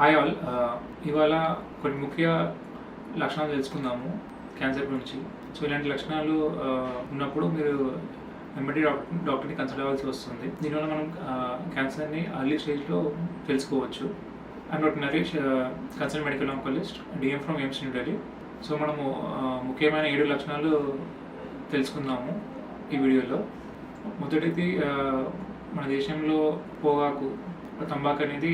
Hi all. ఇవాళ కొన్ని ముఖ్య లక్షణాలు తెలుసుకుందాము క్యాన్సర్ గురించి. సో ఇలాంటి లక్షణాలు ఉన్నప్పుడు మీరు వెంబడి డాక్టర్ని కన్సల్ట్ అవ్వాల్సి వస్తుంది. దీనివల్ల మనం క్యాన్సర్ని అర్లీ స్టేజ్లో తెలుసుకోవచ్చు. I'm doctor Naresh, consult medical oncologist, DM from AIIMS new Delhi. So మనము ముఖ్యమైన 7 లక్షణాలు తెలుసుకుందాము ఈ వీడియోలో. మొదటిది, మన దేశంలో పొగాకు, తంబాకు అనేది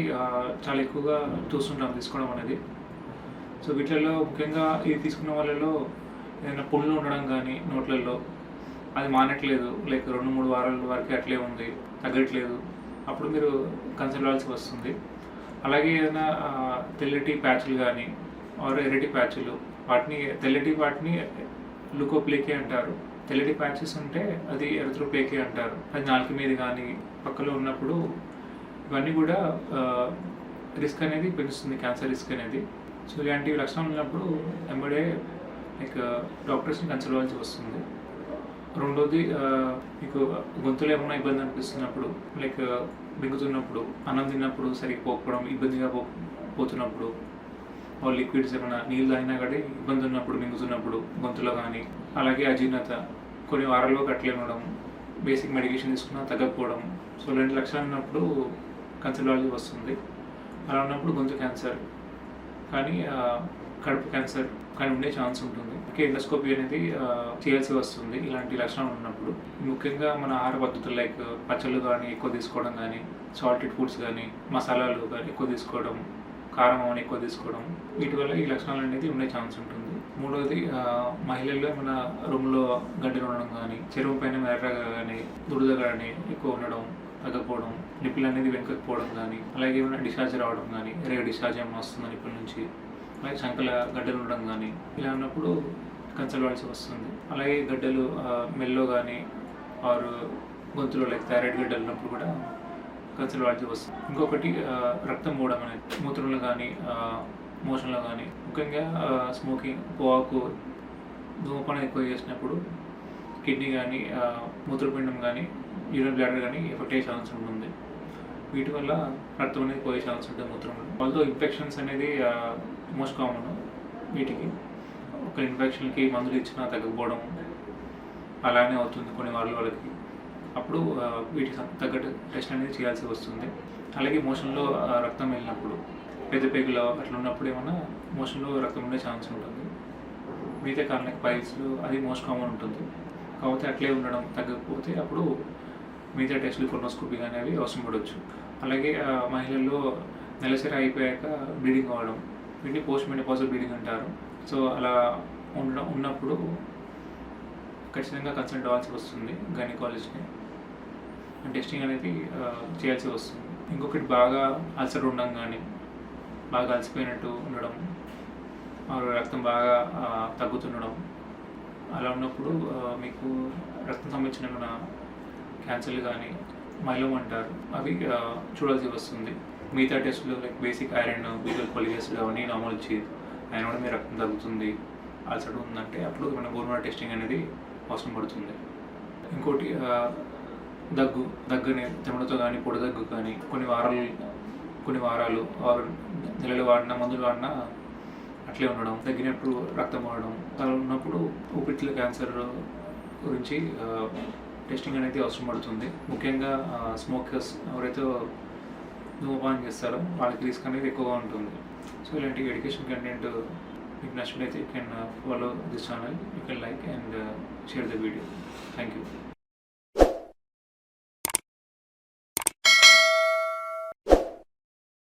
చాలా ఎక్కువగా చూస్తుంటాం తీసుకోవడం అనేది. సో వీటిల్లో ముఖ్యంగా ఇది తీసుకున్న వాళ్ళలో ఏదైనా పుళ్ళు ఉండడం కానీ నోట్లలో, అది మానట్లేదు, లైక్ 2-3 వారాల వరకు అట్లే ఉంది, తగ్గట్లేదు, అప్పుడు మీరు కన్సల్ట్ అవ్వాల్సి వస్తుంది. అలాగే ఏదైనా తెల్లటి ప్యాచ్లు కానీ ఆర్ ఎర్రటి ప్యాచ్లు, తెల్లటి వాటిని లుకోప్లేకే అంటారు. తెల్లటి ప్యాచెస్ ఉంటే అది ఎరిథ్రోప్లేకే అంటారు. అది నాలుక మీద కానీ పక్కలో ఉన్నప్పుడు ఇవన్నీ కూడా రిస్క్ అనేది పెంచుతుంది, క్యాన్సర్ రిస్క్ అనేది. సో ఇలాంటి లక్షణాలు ఉన్నప్పుడు వెంబడే లైక్ డాక్టర్స్ని కన్సల్ట్ అవ్వాల్సి వస్తుంది. రెండోది, మీకు గొంతులో ఏమైనా ఇబ్బంది అనిపిస్తున్నప్పుడు, లైక్ మింగుతున్నప్పుడు, అన్నం తిన్నప్పుడు సరిగ్గా పోకపోవడం, ఇబ్బందిగా పోతున్నప్పుడు, లిక్విడ్స్ ఏమైనా నీళ్ళు తాగినా కానీ ఇబ్బంది ఉన్నప్పుడు, మింగుతున్నప్పుడు గొంతులో కానీ, అలాగే అజీర్ణత కొన్ని వారాల్లో అట్లే ఉండడం, బేసిక్ మెడికేషన్ తీసుకున్నా తగ్గకపోవడం. సో ఇలాంటి లక్షణాలు ఉన్నప్పుడు కన్సల్ట్ అవ్వాల్సి వస్తుంది. అలా ఉన్నప్పుడు గొంతు క్యాన్సర్ కానీ కడుపు క్యాన్సర్ కానీ ఉండే ఛాన్స్ ఉంటుంది. ఎండోస్కోపీ అనేది చేయాల్సి వస్తుంది ఇలాంటి లక్షణాలు ఉన్నప్పుడు. ముఖ్యంగా మన ఆహార పద్ధతులు లైక్ పచ్చళ్ళు కానీ ఎక్కువ తీసుకోవడం కానీ, సాల్టెడ్ ఫుడ్స్ కానీ, మసాలాలు కానీ ఎక్కువ తీసుకోవడం, కారం అని ఎక్కువ తీసుకోవడం, వీటి వల్ల ఈ లక్షణాలు అనేది ఉండే ఛాన్స్ ఉంటుంది. మూడవది, మహిళల్లో మన రూమ్లో గడ్డలు ఉండడం కానీ, చెరువు పైన ఎర్రగా కానీ, దురద కానీ ఎక్కువ ఉండడం, తగ్గకపోవడం, నిప్పులు అనేది వెనుకపోవడం కానీ, అలాగే ఏమైనా డిశ్చార్జ్ రావడం కానీ, ఎర్రగా డిశ్చార్జ్ ఏమైనా వస్తుంది నిప్పుల నుంచి, అలాగే చంకల గడ్డలు ఉండడం కానీ, ఇలా ఉన్నప్పుడు కన్సల్ట్ అవ్వాల్సి వస్తుంది. అలాగే గడ్డలు మెల్లో కానీ ఆరు గొంతులో లైక్ థైరాయిడ్ గడ్డలు ఉన్నప్పుడు కూడా కన్సల్ట్ అవ్వాల్సి వస్తుంది. ఇంకొకటి, రక్తం పోవడం అనేది మూత్రంలో కానీ మోషన్లో కానీ, ముఖ్యంగా స్మోకింగ్, పొగాకు, ధూమపానం ఎక్కువ చేసినప్పుడు కిడ్నీ కానీ మూత్రపిండం కానీ యూరిన్ బ్లాడర్ కానీ ఎఫెక్ట్ అయ్యే ఛాన్స్ ఉంటుంది. వీటి వల్ల రక్తం అనేది పోయే ఛాన్స్ ఉంటుంది మూత్రంలో. ఆల్దో ఇన్ఫెక్షన్స్ అనేది మోస్ట్ కామన్. వీటికి ఒక ఇన్ఫెక్షన్కి మందులు ఇచ్చినా తగ్గకపోవడం అలానే అవుతుంది కొన్ని వాళ్ళకి. అప్పుడు వీటికి తగ్గట్టు టెస్ట్ అనేది చేయాల్సి వస్తుంది. అలాగే మోషన్లో రక్తం వెళ్ళినప్పుడు, పెద్ద పేగులో అట్లా ఉన్నప్పుడు ఏమన్నా మోషన్లో రక్తం ఉండే ఛాన్స్ ఉంటుంది. మిగతా కారణానికి పైల్స్లో అది మోస్ట్ కామన్ ఉంటుంది. కాకపోతే అట్లే ఉండడం తగ్గకపోతే అప్పుడు మిగతా టెస్టులు కొనోస్కోపీ కానీ అవి అవసరం పడవచ్చు. అలాగే మహిళల్లో నెలసరి అయిపోయాక బ్లీడింగ్ అవ్వడం, వీటిని పోస్ట్ మెనోపాజల్ బ్లీడింగ్ అంటారు. సో అలా ఉన్నప్పుడు ఖచ్చితంగా కన్సల్ట్ అవ్వాల్సి వస్తుంది గైనకాలజిస్ట్ని. టెస్టింగ్ అనేది చేయాల్సి వస్తుంది. ఇంకొకటి, బాగా అల్సర్ ఉండడం కానీ, బాగా అలసిపోయినట్టు ఉండడం, రక్తం బాగా తగ్గుతుండడం, అలా ఉన్నప్పుడు మీకు రక్తం సంబంధించిన మన క్యాన్సర్లు కానీ మైలోమా అంటారు, అవి చూడాల్సి వస్తుంది. మిగతా టెస్టులు లైక్ బేసిక్ ఐరన్, బీగల్ కొలిగేస్ అవన్నీ నార్మల్ వచ్చి ఆయన కూడా మీ రక్తం తగ్గుతుంది, అల్సర్ ఉందంటే అప్పుడు మన బోన్ టెస్టింగ్ అనేది అవసరం పడుతుంది. ఇంకోటి, దగ్గని చెమటతో కానీ, పొడి దగ్గు కానీ కొన్ని వారాలు నెలలు వాడినా, మందులు వాడినా అట్లే ఉండడం, తగ్గినప్పుడు రక్తం వాడడం, అలా ఉన్నప్పుడు ఊపిరితిత్తుల క్యాన్సర్ గురించి టెస్టింగ్ అనేది అవసరం పడుతుంది. ముఖ్యంగా స్మోకర్స్ ఎవరైతే ధూమపానం చేస్తారో వాళ్ళకి రిస్క్ అనేది ఎక్కువగా ఉంటుంది. సో ఇలాంటి ఎడ్యుకేషన్ కంటెంట్ మీకు నచ్చినట్లయితే you can follow this channel, you can like and share the video. Thank you.